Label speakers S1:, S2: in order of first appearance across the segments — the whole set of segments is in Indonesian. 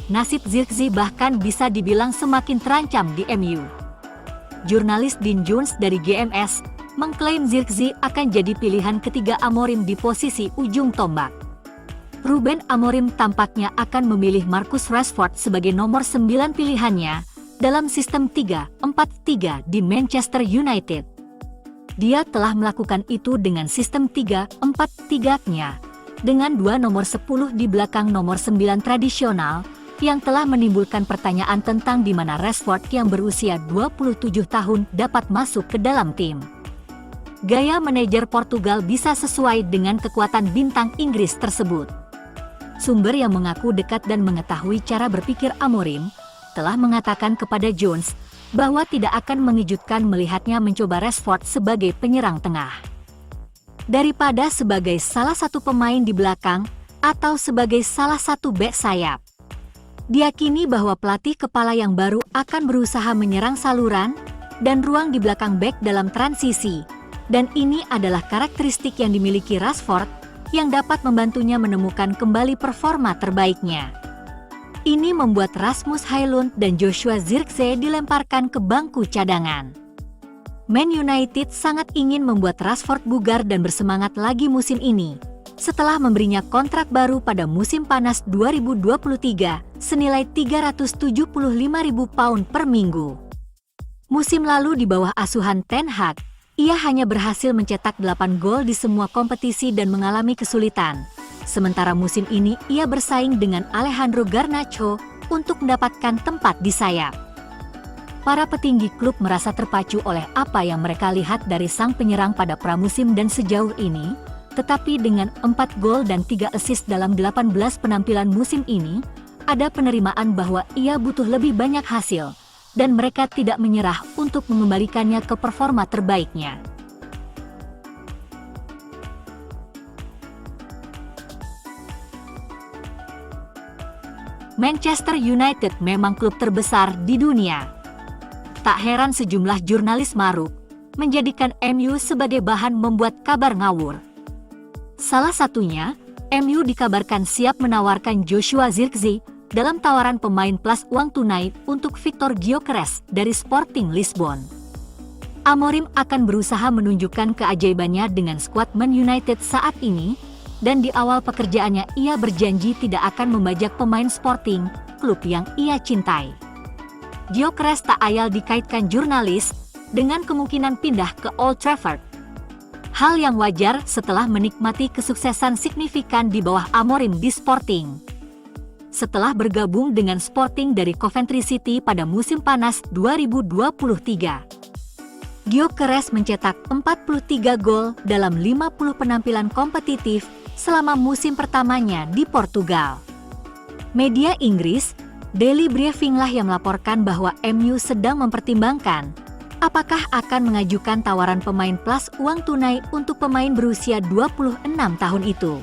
S1: nasib Zirkzee bahkan bisa dibilang semakin terancam di MU. Jurnalis Dean Jones dari GMS mengklaim Zirkzee akan jadi pilihan ketiga Amorim di posisi ujung tombak. Ruben Amorim tampaknya akan memilih Marcus Rashford sebagai nomor 9 pilihannya dalam sistem 3-4-3 di Manchester United. Dia telah melakukan itu dengan sistem 3-4-3-nya, dengan 2 nomor 10 di belakang nomor 9 tradisional, yang telah menimbulkan pertanyaan tentang di mana Rashford yang berusia 27 tahun dapat masuk ke dalam tim. Gaya manajer Portugal bisa sesuai dengan kekuatan bintang Inggris tersebut. Sumber yang mengaku dekat dan mengetahui cara berpikir Amorim, telah mengatakan kepada Jones bahwa tidak akan mengejutkan melihatnya mencoba Rashford sebagai penyerang tengah, daripada sebagai salah satu pemain di belakang atau sebagai salah satu bek sayap. Diyakini bahwa pelatih kepala yang baru akan berusaha menyerang saluran dan ruang di belakang bek dalam transisi, dan ini adalah karakteristik yang dimiliki Rashford yang dapat membantunya menemukan kembali performa terbaiknya. Ini membuat Rasmus Højlund dan Joshua Zirkzee dilemparkan ke bangku cadangan. Man United sangat ingin membuat Rashford bugar dan bersemangat lagi musim ini, setelah memberinya kontrak baru pada musim panas 2023 senilai 375.000 pound per minggu. Musim lalu di bawah asuhan Ten Hag, ia hanya berhasil mencetak 8 gol di semua kompetisi dan mengalami kesulitan. Sementara musim ini ia bersaing dengan Alejandro Garnacho untuk mendapatkan tempat di sayap. Para petinggi klub merasa terpacu oleh apa yang mereka lihat dari sang penyerang pada pramusim dan sejauh ini, tetapi dengan 4 gol dan 3 assist dalam 18 penampilan musim ini, ada penerimaan bahwa ia butuh lebih banyak hasil, dan mereka tidak menyerah untuk mengembalikannya ke performa terbaiknya. Manchester United memang klub terbesar di dunia. Tak heran sejumlah jurnalis maruk menjadikan MU sebagai bahan membuat kabar ngawur. Salah satunya, MU dikabarkan siap menawarkan Joshua Zirkzee dalam tawaran pemain plus uang tunai untuk Victor Gyökeres dari Sporting Lisbon. Amorim akan berusaha menunjukkan keajaibannya dengan skuad Man United saat ini, dan di awal pekerjaannya ia berjanji tidak akan membajak pemain Sporting, klub yang ia cintai. Gyökeres tak ayal dikaitkan jurnalis dengan kemungkinan pindah ke Old Trafford. Hal yang wajar setelah menikmati kesuksesan signifikan di bawah Amorim di Sporting. Setelah bergabung dengan Sporting dari Coventry City pada musim panas 2023. Gyökeres mencetak 43 gol dalam 50 penampilan kompetitif selama musim pertamanya di Portugal. Media Inggris, Daily Briefing lah yang melaporkan bahwa MU sedang mempertimbangkan apakah akan mengajukan tawaran pemain plus uang tunai untuk pemain berusia 26 tahun itu.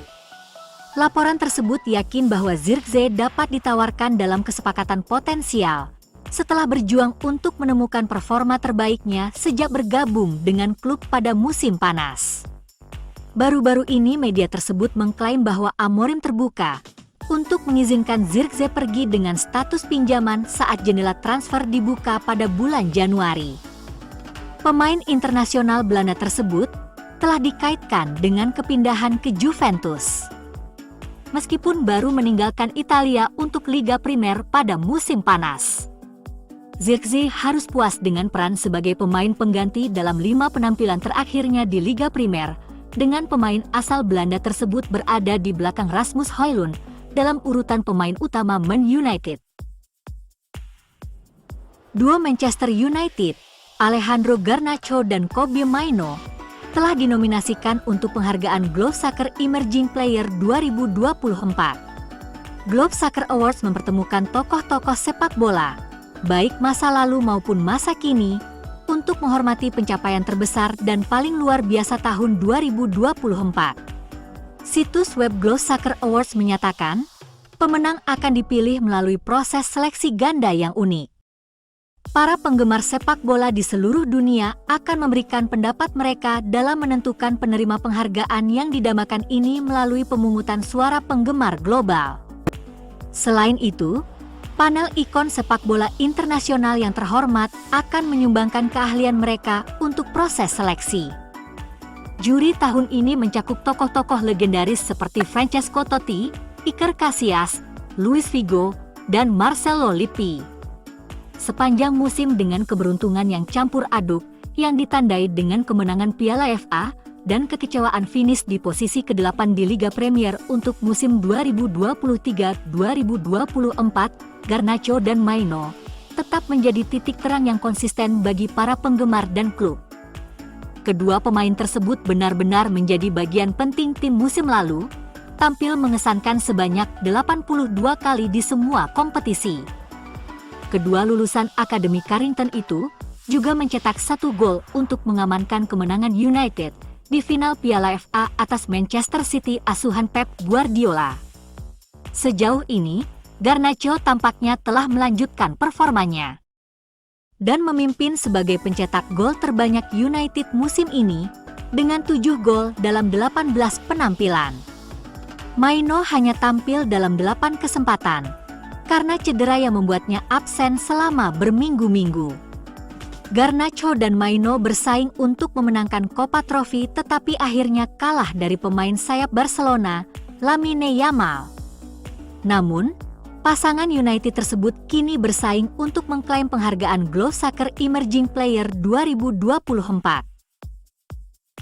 S1: Laporan tersebut yakin bahwa Zirkzee dapat ditawarkan dalam kesepakatan potensial setelah berjuang untuk menemukan performa terbaiknya sejak bergabung dengan klub pada musim panas. Baru-baru ini media tersebut mengklaim bahwa Amorim terbuka untuk mengizinkan Zirkzee pergi dengan status pinjaman saat jendela transfer dibuka pada bulan Januari. Pemain internasional Belanda tersebut telah dikaitkan dengan kepindahan ke Juventus. Meskipun baru meninggalkan Italia untuk Liga Primer pada musim panas. Zirkzee harus puas dengan peran sebagai pemain pengganti dalam 5 penampilan terakhirnya di Liga Primer, dengan pemain asal Belanda tersebut berada di belakang Rasmus Højlund dalam urutan pemain utama Man United. Duo Manchester United, Alejandro Garnacho dan Kobbie Mainoo, telah dinominasikan untuk penghargaan Globe Soccer Emerging Player 2024. Globe Soccer Awards mempertemukan tokoh-tokoh sepak bola, baik masa lalu maupun masa kini, untuk menghormati pencapaian terbesar dan paling luar biasa tahun 2024. Situs web Globe Soccer Awards menyatakan, pemenang akan dipilih melalui proses seleksi ganda yang unik. Para penggemar sepak bola di seluruh dunia akan memberikan pendapat mereka dalam menentukan penerima penghargaan yang didamakan ini melalui pemungutan suara penggemar global. Selain itu, Panel ikon sepak bola internasional yang terhormat akan menyumbangkan keahlian mereka untuk proses seleksi. Juri tahun ini mencakup tokoh-tokoh legendaris seperti Francesco Totti, Iker Casillas, Luis Figo, dan Marcelo Lippi. Sepanjang musim dengan keberuntungan yang campur aduk, yang ditandai dengan kemenangan Piala FA, dan kekecewaan finish di posisi ke-8 di Liga Premier untuk musim 2023-2024, Garnacho dan Maino tetap menjadi titik terang yang konsisten bagi para penggemar dan klub. Kedua pemain tersebut benar-benar menjadi bagian penting tim musim lalu, tampil mengesankan sebanyak 82 kali di semua kompetisi. Kedua lulusan Akademi Carrington itu juga mencetak 1 gol untuk mengamankan kemenangan United di final Piala FA atas Manchester City asuhan Pep Guardiola. Sejauh ini, Garnacho tampaknya telah melanjutkan performanya dan memimpin sebagai pencetak gol terbanyak United musim ini dengan 7 gol dalam 18 penampilan. Maino hanya tampil dalam 8 kesempatan karena cedera yang membuatnya absen selama berminggu-minggu. Garnacho dan Maino bersaing untuk memenangkan Copa Trophy tetapi akhirnya kalah dari pemain sayap Barcelona, Lamine Yamal. Namun, pasangan United tersebut kini bersaing untuk mengklaim penghargaan Glow Soccer Emerging Player 2024.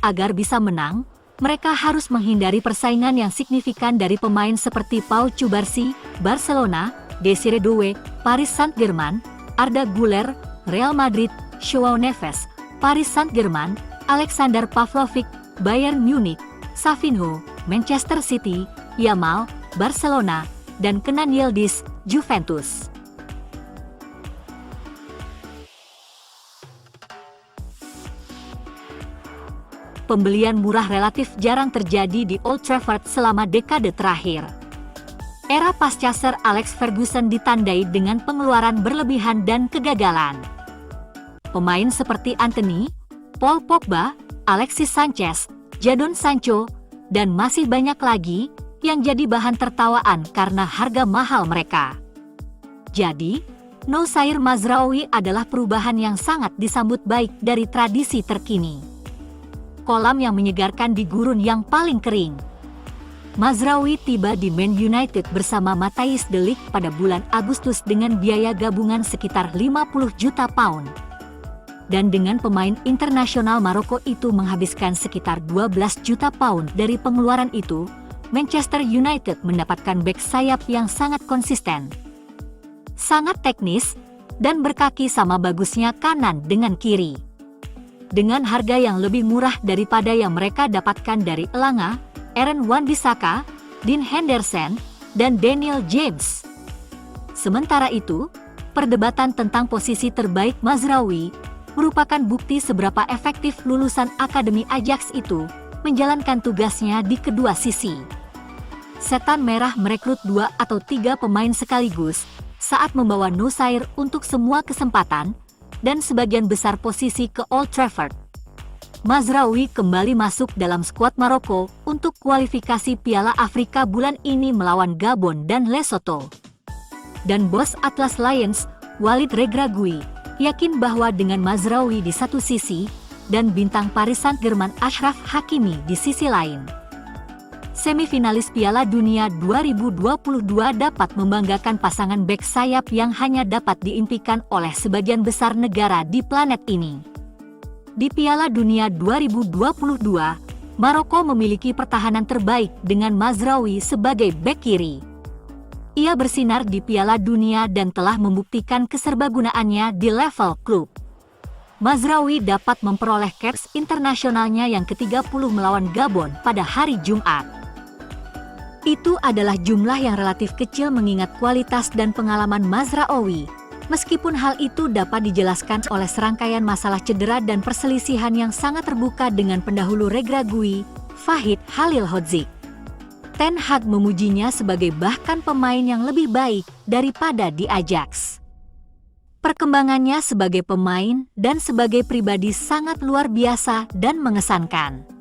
S1: Agar bisa menang, mereka harus menghindari persaingan yang signifikan dari pemain seperti Pau Cubarsí, Barcelona, Desiree Doué, Paris Saint-Germain, Arda Güler, Real Madrid, Joao Neves, Paris Saint-Germain, Alexander Pavlovic, Bayern Munich, Savinho, Manchester City, Yamal, Barcelona, dan Kenan Yildiz, Juventus. Pembelian murah relatif jarang terjadi di Old Trafford selama dekade terakhir. Era pasca Sir Alex Ferguson ditandai dengan pengeluaran berlebihan dan kegagalan. Pemain seperti Antony, Paul Pogba, Alexis Sanchez, Jadon Sancho, dan masih banyak lagi yang jadi bahan tertawaan karena harga mahal mereka. Jadi, Noussair Mazraoui adalah perubahan yang sangat disambut baik dari tradisi terkini. Kolam yang menyegarkan di gurun yang paling kering. Mazraoui tiba di Man United bersama Matthijs de Ligt pada bulan Agustus dengan biaya gabungan sekitar 50 juta pound. Dan dengan pemain internasional Maroko itu menghabiskan sekitar 12 juta pound dari pengeluaran itu, Manchester United mendapatkan bek sayap yang sangat konsisten, sangat teknis, dan berkaki sama bagusnya kanan dengan kiri. Dengan harga yang lebih murah daripada yang mereka dapatkan dari Elanga, Aaron Wan-Bissaka, Dean Henderson, dan Daniel James. Sementara itu, perdebatan tentang posisi terbaik Mazraoui merupakan bukti seberapa efektif lulusan Akademi Ajax itu menjalankan tugasnya di kedua sisi. Setan Merah merekrut 2 atau 3 pemain sekaligus saat membawa Noussair untuk semua kesempatan dan sebagian besar posisi ke Old Trafford. Mazraoui kembali masuk dalam skuad Maroko untuk kualifikasi Piala Afrika bulan ini melawan Gabon dan Lesotho. Dan bos Atlas Lions, Walid Regragui, yakin bahwa dengan Mazraoui di satu sisi dan bintang Paris Saint-Germain Achraf Hakimi di sisi lain, semifinalis Piala Dunia 2022 dapat membanggakan pasangan bek sayap yang hanya dapat diimpikan oleh sebagian besar negara di planet ini. Di Piala Dunia 2022, Maroko memiliki pertahanan terbaik dengan Mazraoui sebagai bek kiri. Ia bersinar di Piala Dunia dan telah membuktikan keserbagunaannya di level klub. Mazraoui dapat memperoleh caps internasionalnya yang ke-30 melawan Gabon pada hari Jumat. Itu adalah jumlah yang relatif kecil mengingat kualitas dan pengalaman Mazraoui, meskipun hal itu dapat dijelaskan oleh serangkaian masalah cedera dan perselisihan yang sangat terbuka dengan pendahulu Regragui, Fahid Halilhodžić. Ten Hag memujinya sebagai bahkan pemain yang lebih baik daripada di Ajax. Perkembangannya sebagai pemain dan sebagai pribadi sangat luar biasa dan mengesankan.